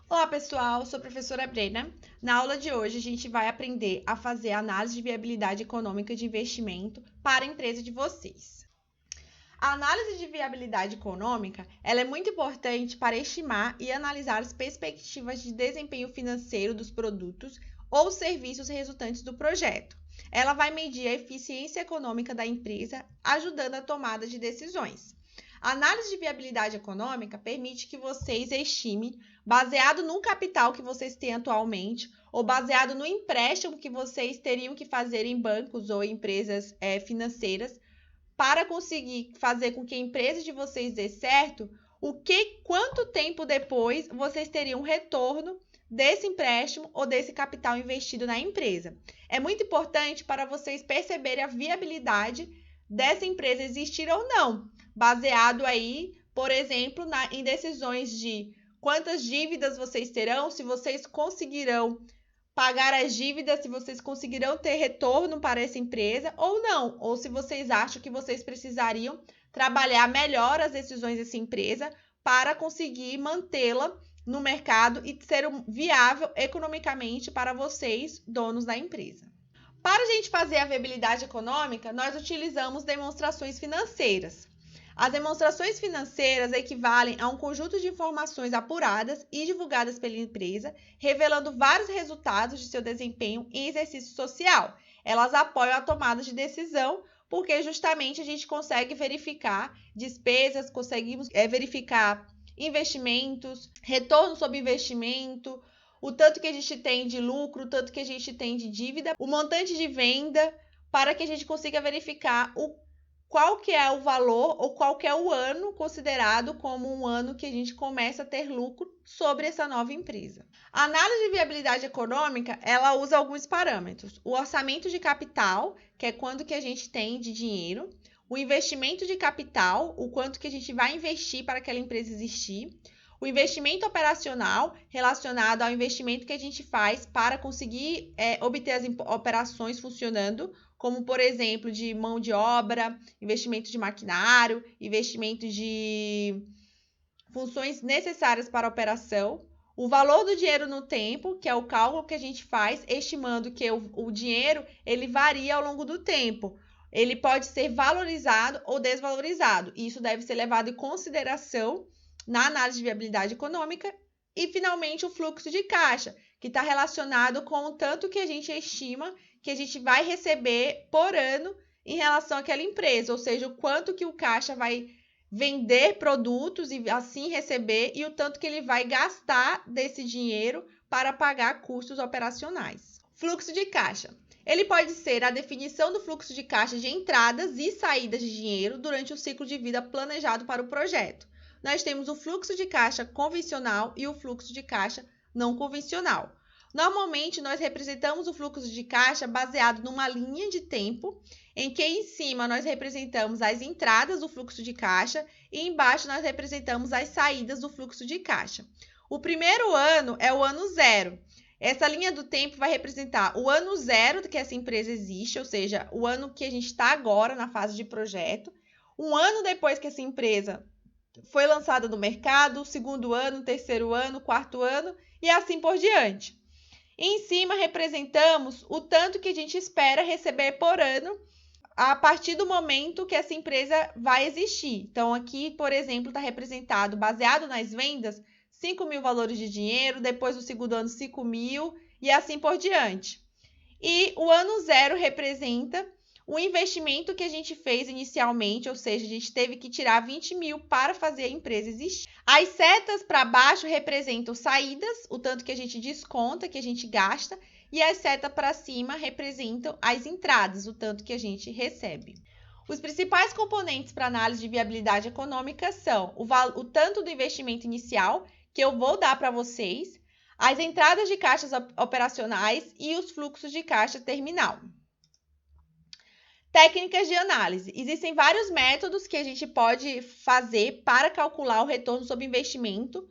Olá, pessoal. Sou a professora Brena. Na aula de hoje, a gente vai aprender a fazer a análise de viabilidade econômica de investimento para a empresa de vocês. A análise de viabilidade econômica, ela é muito importante para estimar e analisar as perspectivas de desempenho financeiro dos produtos ou serviços resultantes do projeto. Ela vai medir a eficiência econômica da empresa, ajudando a tomada de decisões. A análise de viabilidade econômica permite que vocês estimem, baseado no capital que vocês têm atualmente, ou baseado no empréstimo que vocês teriam que fazer em bancos ou empresas financeiras, para conseguir fazer com que a empresa de vocês dê certo, quanto tempo depois vocês teriam retorno desse empréstimo ou desse capital investido na empresa. É muito importante para vocês perceberem a viabilidade dessa empresa existir ou não, baseado aí, por exemplo, em decisões de quantas dívidas vocês terão, se vocês conseguirão pagar as dívidas, se vocês conseguirão ter retorno para essa empresa ou não, ou se vocês acham que vocês precisariam trabalhar melhor as decisões dessa empresa para conseguir mantê-la no mercado e ser viável economicamente para vocês, donos da empresa. Para a gente fazer a viabilidade econômica, nós utilizamos demonstrações financeiras. As demonstrações financeiras equivalem a um conjunto de informações apuradas e divulgadas pela empresa, revelando vários resultados de seu desempenho em exercício social. Elas apoiam a tomada de decisão, porque justamente a gente consegue verificar despesas, conseguimos verificar investimentos, retorno sobre investimento, o tanto que a gente tem de lucro, o tanto que a gente tem de dívida, o montante de venda, para que a gente consiga verificar qual que é o valor ou qual que é o ano considerado como um ano que a gente começa a ter lucro sobre essa nova empresa. A análise de viabilidade econômica, ela usa alguns parâmetros. O orçamento de capital, que é quanto que a gente tem de dinheiro. O investimento de capital, o quanto que a gente vai investir para aquela empresa existir. O investimento operacional, relacionado ao investimento que a gente faz para conseguir obter as operações funcionando, como, por exemplo, de mão de obra, investimento de maquinário, investimento de funções necessárias para a operação. O valor do dinheiro no tempo, que é o cálculo que a gente faz, estimando que o dinheiro ele varia ao longo do tempo. Ele pode ser valorizado ou desvalorizado. Isso deve ser levado em consideração na análise de viabilidade econômica. E, finalmente, o fluxo de caixa, que está relacionado com o tanto que a gente estima que a gente vai receber por ano em relação àquela empresa, ou seja, o quanto que o caixa vai vender produtos e assim receber e o tanto que ele vai gastar desse dinheiro para pagar custos operacionais. Fluxo de caixa. Ele pode ser a definição do fluxo de caixa de entradas e saídas de dinheiro durante o ciclo de vida planejado para o projeto. Nós temos o fluxo de caixa convencional e o fluxo de caixa não convencional. Normalmente, nós representamos o fluxo de caixa baseado numa linha de tempo, em que em cima nós representamos as entradas do fluxo de caixa e embaixo nós representamos as saídas do fluxo de caixa. O primeiro ano é o ano zero. Essa linha do tempo vai representar o ano zero que essa empresa existe, ou seja, o ano que a gente está agora na fase de projeto. Um ano depois que essa empresa foi lançada no mercado, o segundo ano, o terceiro ano, o quarto ano e assim por diante. Em cima, representamos o tanto que a gente espera receber por ano a partir do momento que essa empresa vai existir. Então, aqui, por exemplo, está representado, baseado nas vendas, 5 mil valores de dinheiro, depois do segundo ano, 5 mil e assim por diante. E o ano zero representa o investimento que a gente fez inicialmente, ou seja, a gente teve que tirar 20 mil para fazer a empresa existir. As setas para baixo representam saídas, o tanto que a gente desconta, que a gente gasta, e as setas para cima representam as entradas, o tanto que a gente recebe. Os principais componentes para análise de viabilidade econômica são o tanto do investimento inicial, que eu vou dar para vocês, as entradas de caixas operacionais e os fluxos de caixa terminal. Técnicas de análise. Existem vários métodos que a gente pode fazer para calcular o retorno sobre investimento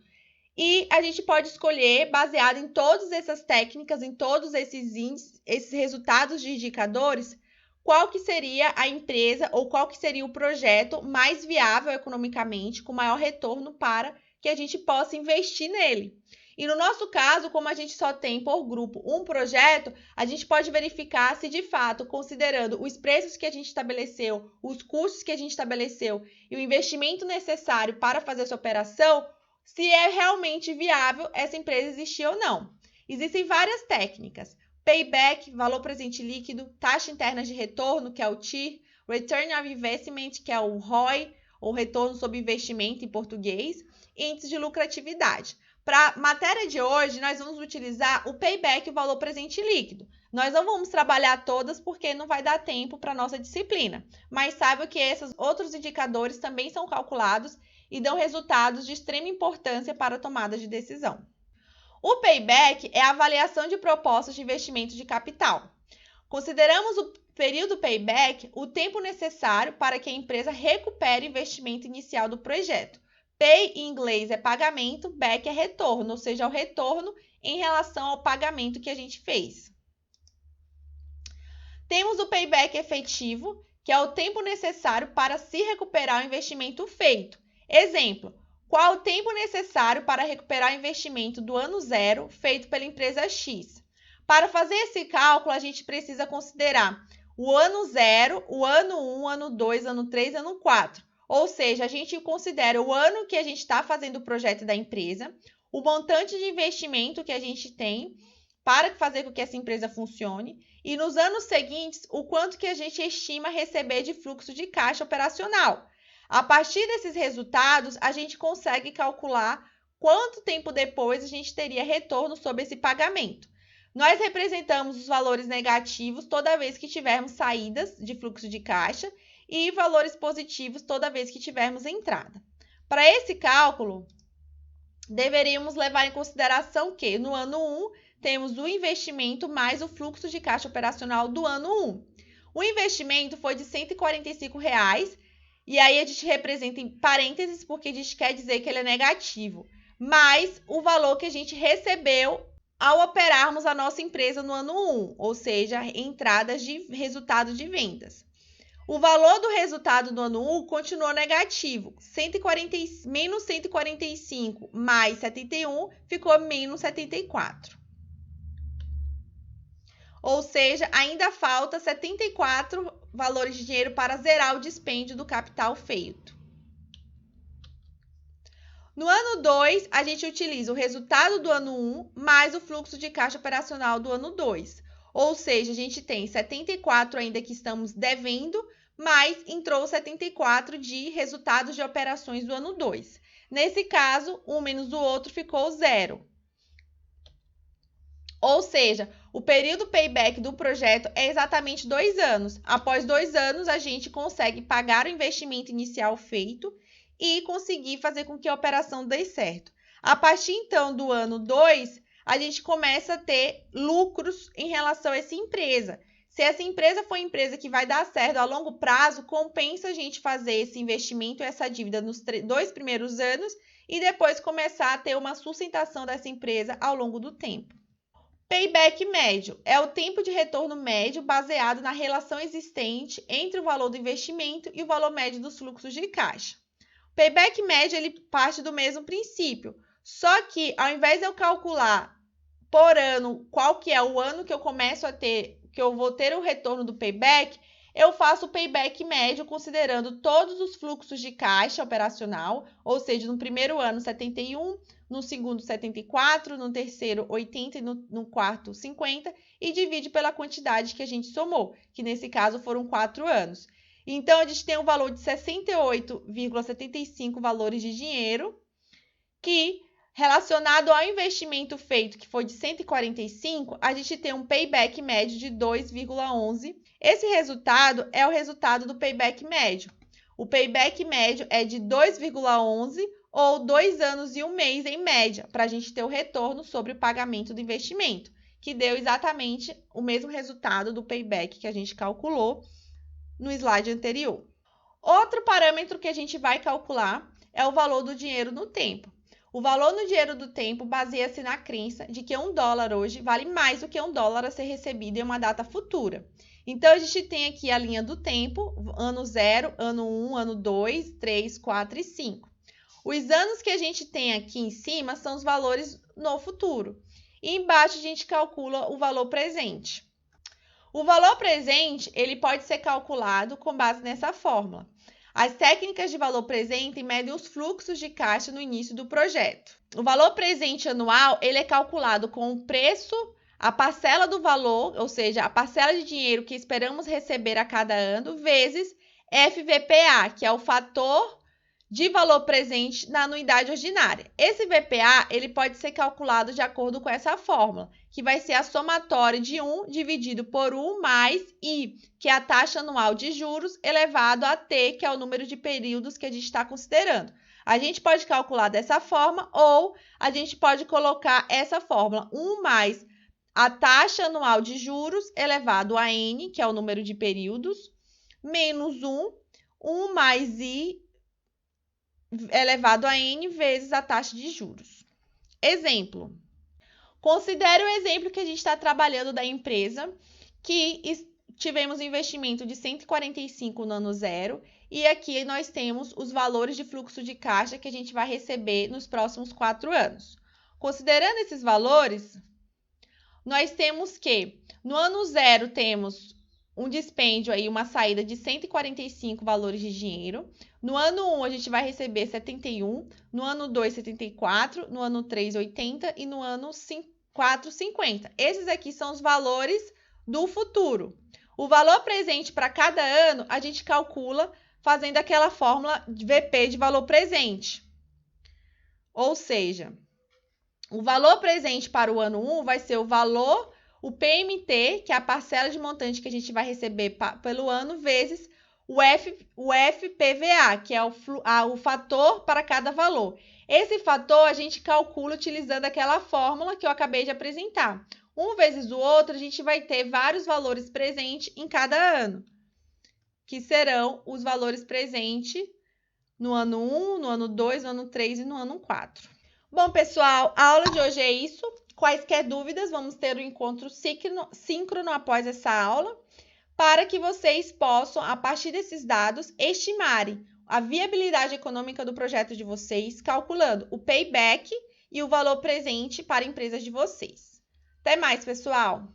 e a gente pode escolher, baseado em todas essas técnicas, em todos esses índices, esses resultados de indicadores, qual que seria a empresa ou qual que seria o projeto mais viável economicamente, com maior retorno para que a gente possa investir nele. E no nosso caso, como a gente só tem por grupo um projeto, a gente pode verificar se de fato, considerando os preços que a gente estabeleceu, os custos que a gente estabeleceu e o investimento necessário para fazer essa operação, se é realmente viável essa empresa existir ou não. Existem várias técnicas: payback, valor presente líquido, taxa interna de retorno, que é o TIR, return on investment, que é o ROI, ou retorno sobre investimento em português, e índice de lucratividade. Para a matéria de hoje, nós vamos utilizar o payback e o valor presente líquido. Nós não vamos trabalhar todas porque não vai dar tempo para a nossa disciplina, mas saiba que esses outros indicadores também são calculados e dão resultados de extrema importância para a tomada de decisão. O payback é a avaliação de propostas de investimento de capital. Consideramos o período payback o tempo necessário para que a empresa recupere o investimento inicial do projeto. Pay em inglês é pagamento, back é retorno, ou seja, o retorno em relação ao pagamento que a gente fez. Temos o payback efetivo, que é o tempo necessário para se recuperar o investimento feito. Exemplo: qual o tempo necessário para recuperar o investimento do ano 0 feito pela empresa X? Para fazer esse cálculo, a gente precisa considerar o ano 0, o ano 1, ano 2, ano 3, ano 4. Ou seja, a gente considera o ano que a gente está fazendo o projeto da empresa, o montante de investimento que a gente tem para fazer com que essa empresa funcione e nos anos seguintes o quanto que a gente estima receber de fluxo de caixa operacional. A partir desses resultados, a gente consegue calcular quanto tempo depois a gente teria retorno sobre esse pagamento. Nós representamos os valores negativos toda vez que tivermos saídas de fluxo de caixa e valores positivos toda vez que tivermos entrada. Para esse cálculo, deveríamos levar em consideração que no ano 1 temos o investimento mais o fluxo de caixa operacional do ano 1. O investimento foi de R$ 145, e aí a gente representa em parênteses porque a gente quer dizer que ele é negativo, mais o valor que a gente recebeu ao operarmos a nossa empresa no ano 1, ou seja, entradas de resultado de vendas. O valor do resultado do ano 1 continuou negativo, menos 145 mais 71 ficou menos 74. Ou seja, ainda falta 74 valores de dinheiro para zerar o dispêndio do capital feito. No ano 2, a gente utiliza o resultado do ano 1 mais o fluxo de caixa operacional do ano 2. Ou seja, a gente tem 74 ainda que estamos devendo, mas entrou 74 de resultados de operações do ano 2. Nesse caso, um menos o outro ficou 0. Ou seja, o período payback do projeto é exatamente 2 anos. Após 2 anos, a gente consegue pagar o investimento inicial feito e conseguir fazer com que a operação dê certo. A partir, então, do ano 2, a gente começa a ter lucros em relação a essa empresa. Se essa empresa for uma empresa que vai dar certo a longo prazo, compensa a gente fazer esse investimento e essa dívida nos 2 primeiros anos e depois começar a ter uma sustentação dessa empresa ao longo do tempo. Payback médio é o tempo de retorno médio baseado na relação existente entre o valor do investimento e o valor médio dos fluxos de caixa. O payback médio ele parte do mesmo princípio, só que ao invés de eu calcular por ano qual que é o ano que eu começo a ter, que eu vou ter o retorno do payback, eu faço o payback médio considerando todos os fluxos de caixa operacional, ou seja, no primeiro ano 71, no segundo 74, no terceiro 80 e no quarto 50, e divide pela quantidade que a gente somou, que nesse caso foram 4 anos. Então, a gente tem um valor de 68,75 valores de dinheiro, que relacionado ao investimento feito, que foi de 145, a gente tem um payback médio de 2,11. Esse resultado é o resultado do payback médio. O payback médio é de 2,11 ou 2 anos e 1 mês em média, para a gente ter o retorno sobre o pagamento do investimento, que deu exatamente o mesmo resultado do payback que a gente calculou no slide anterior. Outro parâmetro que a gente vai calcular é o valor do dinheiro no tempo. O valor no dinheiro do tempo baseia-se na crença de que $1 hoje vale mais do que $1 a ser recebido em uma data futura. Então, a gente tem aqui a linha do tempo, ano 0, ano 1, ano 2, 3, 4 e 5. Os anos que a gente tem aqui em cima são os valores no futuro. E embaixo a gente calcula o valor presente. O valor presente, ele pode ser calculado com base nessa fórmula. As técnicas de valor presente medem os fluxos de caixa no início do projeto. O valor presente anual, ele é calculado com o preço, a parcela do valor, ou seja, a parcela de dinheiro que esperamos receber a cada ano, vezes FVPA, que é o fator de valor presente na anuidade ordinária. Esse VPA, ele pode ser calculado de acordo com essa fórmula, que vai ser a somatória de 1 dividido por 1 mais I, que é a taxa anual de juros, elevado a T, que é o número de períodos que a gente está considerando. A gente pode calcular dessa forma ou a gente pode colocar essa fórmula, 1 mais a taxa anual de juros elevado a N, que é o número de períodos, menos 1 mais I elevado a N vezes a taxa de juros. Exemplo. Considere o exemplo que a gente está trabalhando da empresa, que tivemos um investimento de 145 no ano 0 e aqui nós temos os valores de fluxo de caixa que a gente vai receber nos próximos 4 anos. Considerando esses valores, nós temos que no ano 0 temos um dispêndio aí, uma saída de 145 valores de dinheiro. No ano 1, a gente vai receber 71, no ano 2, 74, no ano 3, 80 e no ano 4, 50. Esses aqui são os valores do futuro. O valor presente para cada ano, a gente calcula fazendo aquela fórmula de VP de valor presente. Ou seja, o valor presente para o ano 1 vai ser o valor, o PMT, que é a parcela de montante que a gente vai receber pelo ano, vezes o FPVA, que é o fator para cada valor. Esse fator a gente calcula utilizando aquela fórmula que eu acabei de apresentar. Um vezes o outro, a gente vai ter vários valores presentes em cada ano, que serão os valores presentes no ano 1, no ano 2, no ano 3 e no ano 4. Bom, pessoal, a aula de hoje é isso. Quaisquer dúvidas, vamos ter um encontro síncrono após essa aula, para que vocês possam, a partir desses dados, estimarem a viabilidade econômica do projeto de vocês, calculando o payback e o valor presente para empresas de vocês. Até mais, pessoal!